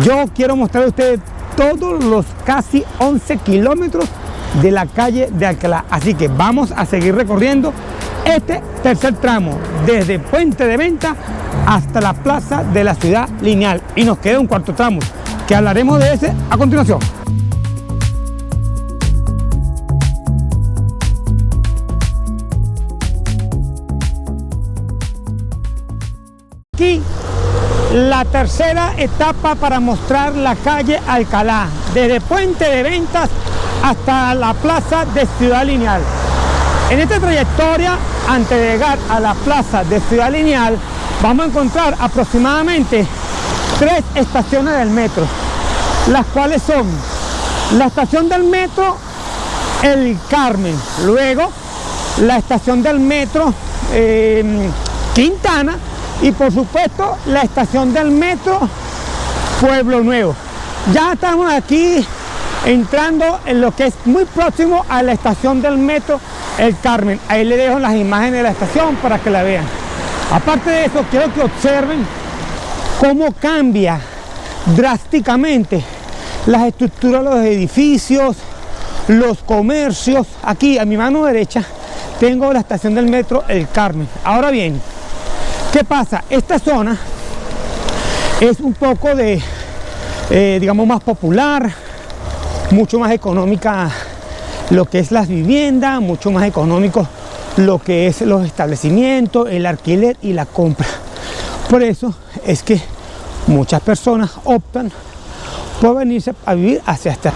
Yo quiero mostrar a ustedes todos los casi 11 kilómetros de la calle de Alcalá. Así que vamos a seguir recorriendo este tercer tramo, desde Puente de Venta hasta la plaza de la Ciudad Lineal. Y nos queda un cuarto tramo, que hablaremos de ese a continuación. Aquí la tercera etapa para mostrar la calle Alcalá, desde Puente de Ventas hasta la plaza de Ciudad Lineal. En esta trayectoria, antes de llegar a la plaza de Ciudad Lineal, vamos a encontrar aproximadamente 3 estaciones del metro, las cuales son la estación del metro El Carmen, luego la estación del metro Quintana y por supuesto la estación del metro Pueblo Nuevo. Ya estamos aquí entrando en lo que es muy próximo a la estación del metro El Carmen. Ahí les dejo las imágenes de la estación para que la vean. Aparte de eso, quiero que observen cómo cambia drásticamente las estructuras de los edificios, los comercios. Aquí a mi mano derecha tengo la estación del metro El Carmen. Ahora bien, ¿qué pasa? Esta zona es un poco de, digamos, más popular, mucho más económica lo que es las viviendas, mucho más económico lo que es los establecimientos, el alquiler y la compra. Por eso es que muchas personas optan por venirse a vivir hacia esta.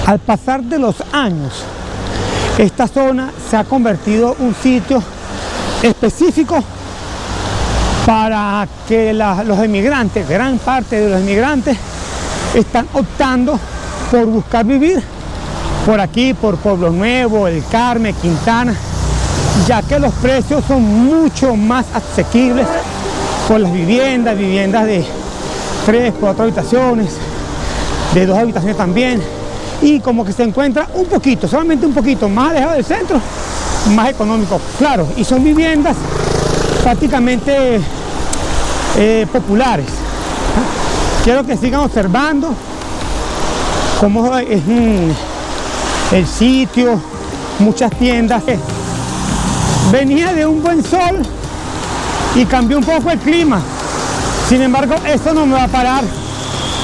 Al pasar de los años, esta zona se ha convertido en un sitio específico para que los emigrantes, gran parte de los emigrantes, están optando por buscar vivir por aquí, por Pueblo Nuevo, El Carmen, Quintana, ya que los precios son mucho más asequibles por las viviendas de 3, 4 habitaciones, de 2 habitaciones también, y como que se encuentra un poquito, solamente un poquito más alejado del centro, más económico, claro, y son viviendas prácticamente populares. Quiero que sigan observando cómo es el sitio, muchas tiendas. Venía de un buen sol y cambió un poco el clima. Sin embargo, eso no me va a parar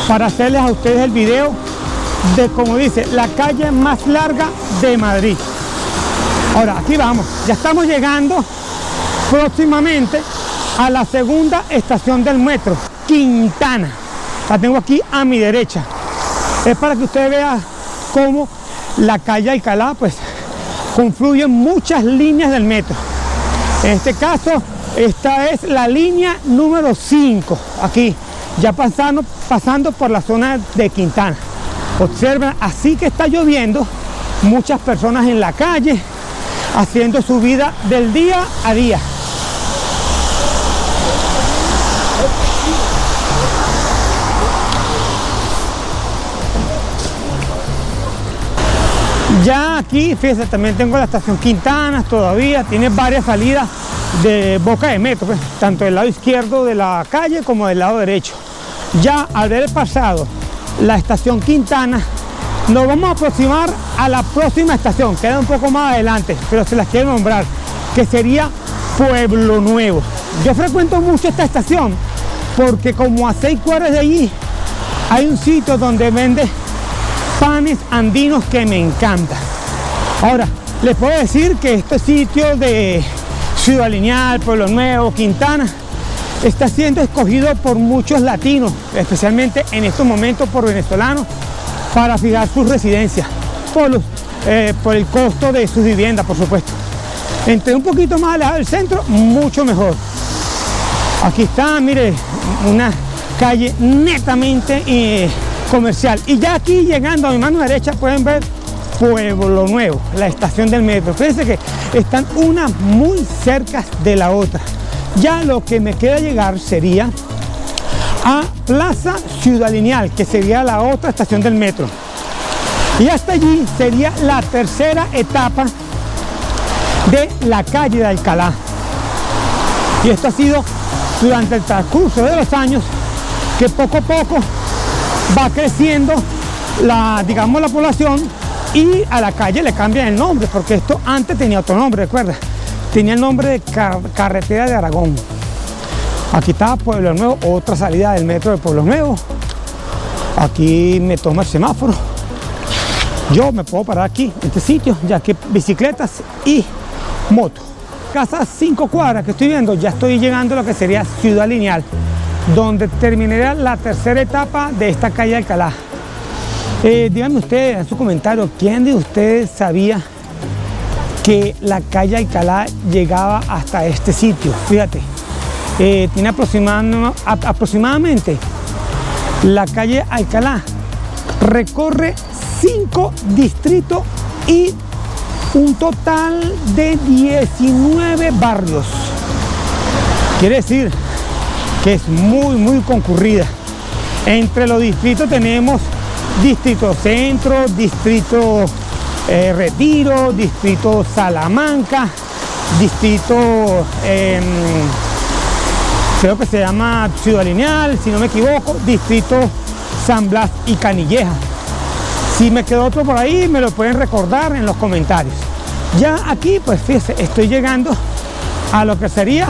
para hacerles a ustedes el video de, como dice, la calle más larga de Madrid. Ahora, aquí vamos, ya estamos llegando próximamente a la segunda estación del metro, Quintana. La tengo aquí a mi derecha. Es para que usted vea cómo la calle Alcalá pues confluyen muchas líneas del metro. En este caso, esta es la línea número 5, aquí, ya pasando por la zona de Quintana. Observen, así que está lloviendo, muchas personas en la calle haciendo su vida del día a día. Ya aquí, fíjense, también tengo la estación Quintana, todavía tiene varias salidas de boca de metro, pues, tanto del lado izquierdo de la calle como del lado derecho. Ya al haber pasado la estación Quintana, nos vamos a aproximar a la próxima estación, queda un poco más adelante, pero se las quiero nombrar, que sería Pueblo Nuevo. Yo frecuento mucho esta estación porque como a 6 cuadras de allí hay un sitio donde vende panes andinos que me encanta. Ahora, les puedo decir que este sitio de Ciudad Lineal, Pueblo Nuevo, Quintana, está siendo escogido por muchos latinos, especialmente en estos momentos por venezolanos, para fijar sus residencias, por el costo de sus viviendas, por supuesto. Entre un poquito más alejado del centro, mucho mejor. Aquí está, mire, una calle netamente comercial. Y ya aquí llegando a mi mano derecha pueden ver Pueblo Nuevo, la estación del metro. Fíjense que están una muy cerca de la otra. Ya lo que me queda llegar sería a Plaza Ciudad Lineal, que sería la otra estación del metro. Y hasta allí sería la tercera etapa de la calle de Alcalá. Y esto ha sido durante el transcurso de los años que poco a poco va creciendo digamos, la población, y a la calle le cambian el nombre, porque esto antes tenía otro nombre, recuerda, tenía el nombre de Carretera de Aragón. Aquí está Pueblo Nuevo, otra salida del metro de Pueblo Nuevo. Aquí me toma el semáforo. Yo me puedo parar aquí, en este sitio, ya que bicicletas y motos. Casa 5 cuadras que estoy viendo, ya estoy llegando a lo que sería Ciudad Lineal, donde terminaría la tercera etapa de esta calle Alcalá. Díganme ustedes en su comentario, ¿quién de ustedes sabía que la calle Alcalá llegaba hasta este sitio? Fíjate, tiene aproximadamente la calle Alcalá, recorre 5 distritos y un total de 19 barrios. Quiere decir que es muy concurrida. Entre los distritos tenemos Distrito Centro, Distrito Retiro, Distrito Salamanca, Distrito creo que se llama Ciudad Lineal, si no me equivoco, Distrito San Blas y Canilleja. Si me quedó otro por ahí, me lo pueden recordar en los comentarios. Ya aquí, pues fíjense, estoy llegando a lo que sería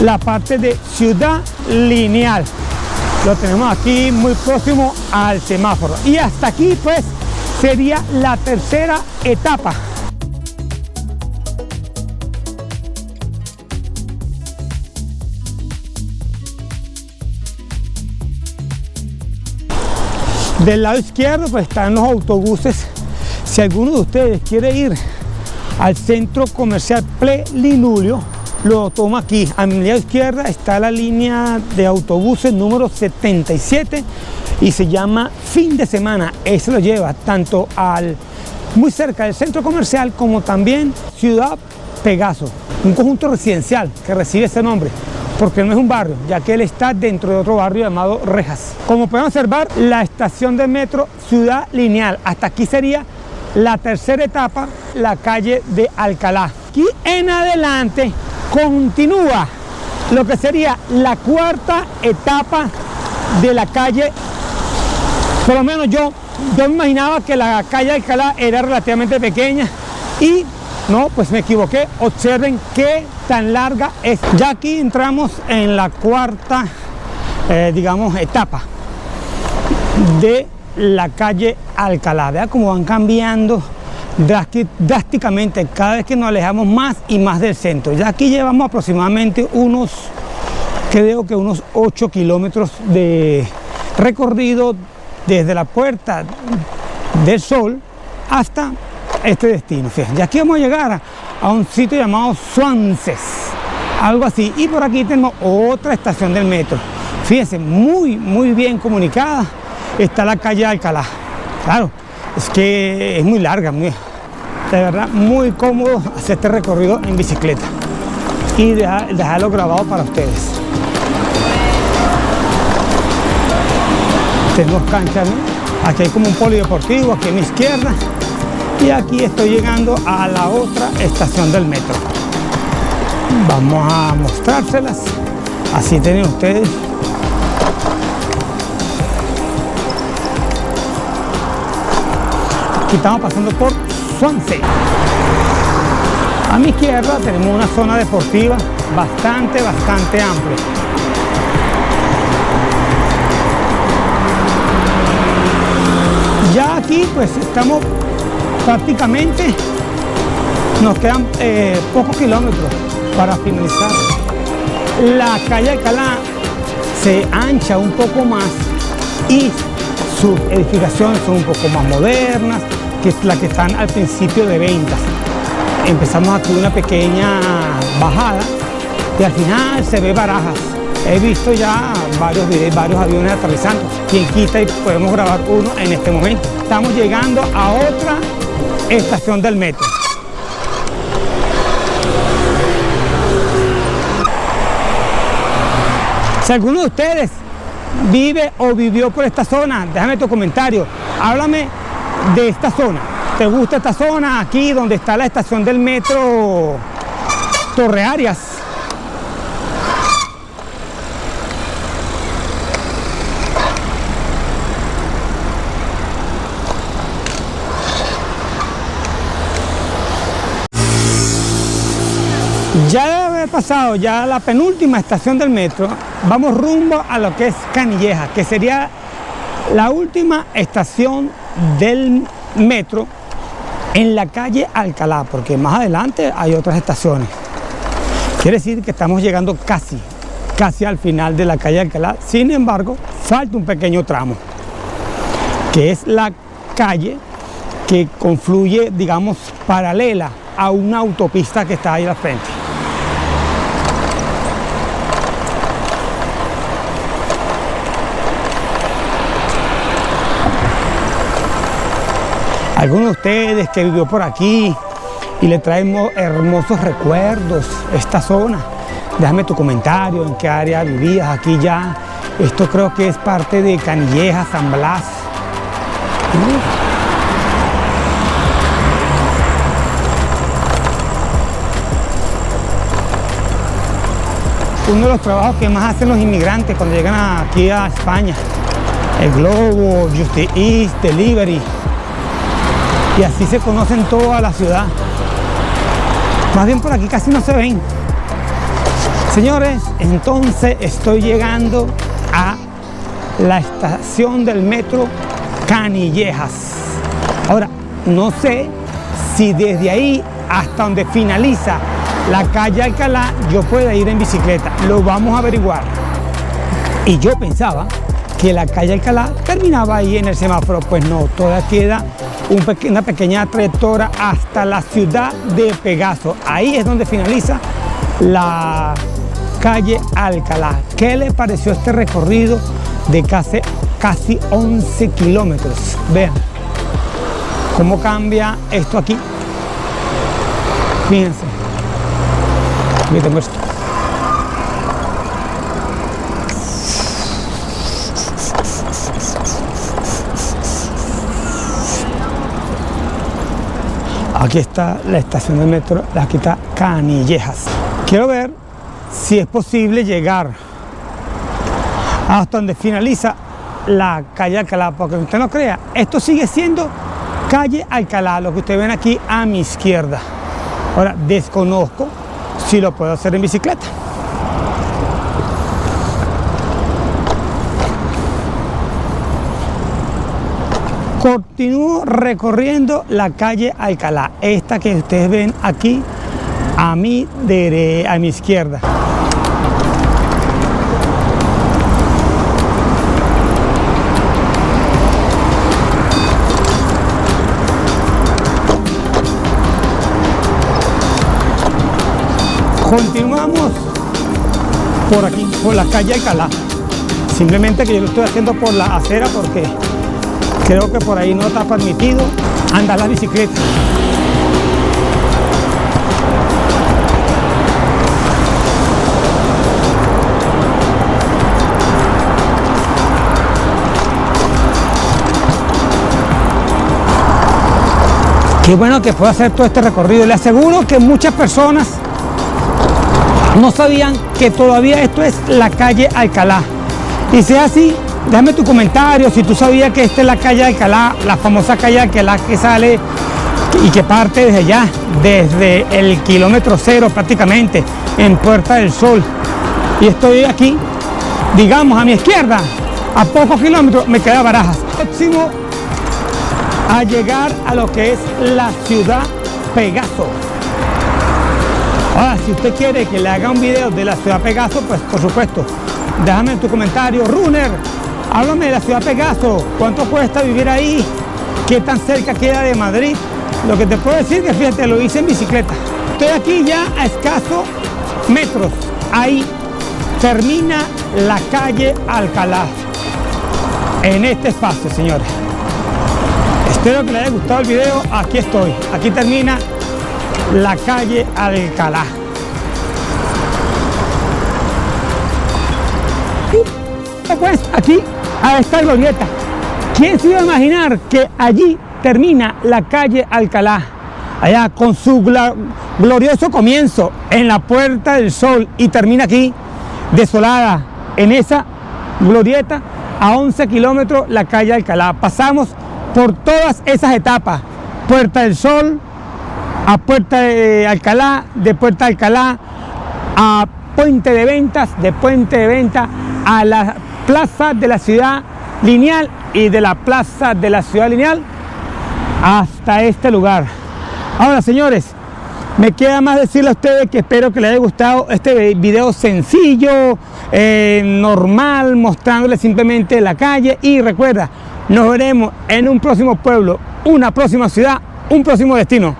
la parte de Ciudad Lineal. Lo tenemos aquí muy próximo al semáforo. Y hasta aquí, pues, sería la tercera etapa. Del lado izquierdo pues están los autobuses. Si alguno de ustedes quiere ir al centro comercial Plenilunio, lo toma aquí. A mi lado izquierda está la línea de autobuses número 77 y se llama Fin de Semana. Ese lo lleva tanto muy cerca del centro comercial como también Ciudad Pegaso, un conjunto residencial que recibe ese nombre, porque no es un barrio, ya que él está dentro de otro barrio llamado Rejas. Como pueden observar, la estación de metro Ciudad Lineal. Hasta aquí sería la tercera etapa, la calle de Alcalá. Aquí en adelante continúa lo que sería la cuarta etapa de la calle. Por lo menos yo me imaginaba que la calle de Alcalá era relativamente pequeña y no, pues me equivoqué. Observen qué tan larga es. Ya aquí entramos en la cuarta, digamos, etapa de la calle Alcalá. Vean cómo van cambiando drásticamente cada vez que nos alejamos más y más del centro. Ya aquí llevamos aproximadamente creo que unos 8 kilómetros de recorrido desde la Puerta del Sol hasta este destino. Fíjense, ya aquí vamos a llegar a un sitio llamado Suances, algo así, y por aquí tenemos otra estación del metro. Fíjense, muy bien comunicada está la calle Alcalá. Claro, es que es muy larga, de verdad muy cómodo hacer este recorrido en bicicleta y dejarlo grabado para ustedes. Tenemos canchas, ¿no? Aquí hay como un polideportivo aquí a mi izquierda. Y aquí estoy llegando a la otra estación del metro. Vamos a mostrárselas. Así tienen ustedes. Aquí estamos pasando por Swansea. A mi izquierda tenemos una zona deportiva bastante amplia. Ya aquí pues estamos prácticamente, nos quedan pocos kilómetros para finalizar. La calle Alcalá se ancha un poco más y sus edificaciones son un poco más modernas que las que están al principio de ventas. Empezamos aquí una pequeña bajada y al final se ve Barajas. He visto ya varios videos, varios aviones aterrizando. Quien quita y podemos grabar uno en este momento. Estamos llegando a otra estación del metro. Si alguno de ustedes vive o vivió por esta zona, déjame tu comentario. Háblame de esta zona. ¿Te gusta esta zona? Aquí donde está la estación del metro Torre Arias. pasado ya la penúltima estación del metro, vamos rumbo a lo que es Canillejas, que sería la última estación del metro en la calle Alcalá, porque más adelante hay otras estaciones. Quiere decir que estamos llegando casi al final de la calle Alcalá. Sin embargo, falta un pequeño tramo, que es la calle que confluye, digamos, paralela a una autopista que está ahí al frente. Algunos de ustedes que vivió por aquí y le traemos hermosos recuerdos esta zona, déjame tu comentario, en qué área vivías aquí ya. Esto creo que es parte de Canillejas, San Blas. Uno de los trabajos que más hacen los inmigrantes cuando llegan aquí a España, el Globo, Just Eat, Delivery, y así se conocen toda la ciudad. Más bien por aquí casi no se ven. Señores, entonces estoy llegando a la estación del metro Canillejas. Ahora, no sé si desde ahí hasta donde finaliza la calle Alcalá yo pueda ir en bicicleta. Lo vamos a averiguar. Y yo pensaba que la calle Alcalá terminaba ahí en el semáforo. Pues no, todavía queda una pequeña trayectoria hasta la ciudad de Pegaso. Ahí es donde finaliza la calle Alcalá. ¿Qué le pareció este recorrido de casi 11 kilómetros? Vean cómo cambia esto aquí. Fíjense. Yo te muestro. Aquí está la estación del metro, aquí está Canillejas. Quiero ver si es posible llegar hasta donde finaliza la calle Alcalá, porque usted no crea, esto sigue siendo calle Alcalá, lo que ustedes ven aquí a mi izquierda. Ahora, desconozco si lo puedo hacer en bicicleta. Continúo recorriendo la calle Alcalá, esta que ustedes ven aquí a mi izquierda. Continuamos por aquí, por la calle Alcalá. Simplemente que yo lo estoy haciendo por la acera porque creo que por ahí no está permitido andar la bicicleta. Qué bueno que puedo hacer todo este recorrido. Le aseguro que muchas personas no sabían que todavía esto es la calle Alcalá. Y si es así, déjame tu comentario si tú sabías que esta es la calle Alcalá, la famosa calle Alcalá que sale y que parte desde allá, desde el kilómetro 0 prácticamente, en Puerta del Sol. Y estoy aquí, digamos, a mi izquierda, a pocos kilómetros me queda Barajas. Próximo a llegar a lo que es la ciudad Pegaso. Ahora, si usted quiere que le haga un video de la ciudad Pegaso, pues por supuesto, déjame en tu comentario. Runner, háblame de la ciudad Pegaso, ¿cuánto cuesta vivir ahí? ¿Qué tan cerca queda de Madrid? Lo que te puedo decir es que, fíjate, lo hice en bicicleta. Estoy aquí ya a escasos metros. Ahí termina la calle Alcalá. En este espacio, señores. Espero que les haya gustado el video. Aquí estoy. Aquí termina la calle Alcalá. Y pues aquí a esta glorieta. ¿Quién se iba a imaginar que allí termina la calle Alcalá? Allá con su glorioso comienzo en la Puerta del Sol y termina aquí desolada en esa glorieta a 11 kilómetros la calle Alcalá. Pasamos por todas esas etapas: Puerta del Sol a Puerta de Alcalá, de Puerta de Alcalá a Puente de Ventas, de Puente de Ventas a la Plaza de la Ciudad Lineal y de la Plaza de la Ciudad Lineal hasta este lugar. Ahora, señores, me queda más decirle a ustedes que espero que les haya gustado este video sencillo, normal, mostrándoles simplemente la calle. Y recuerda, nos veremos en un próximo pueblo, una próxima ciudad, un próximo destino.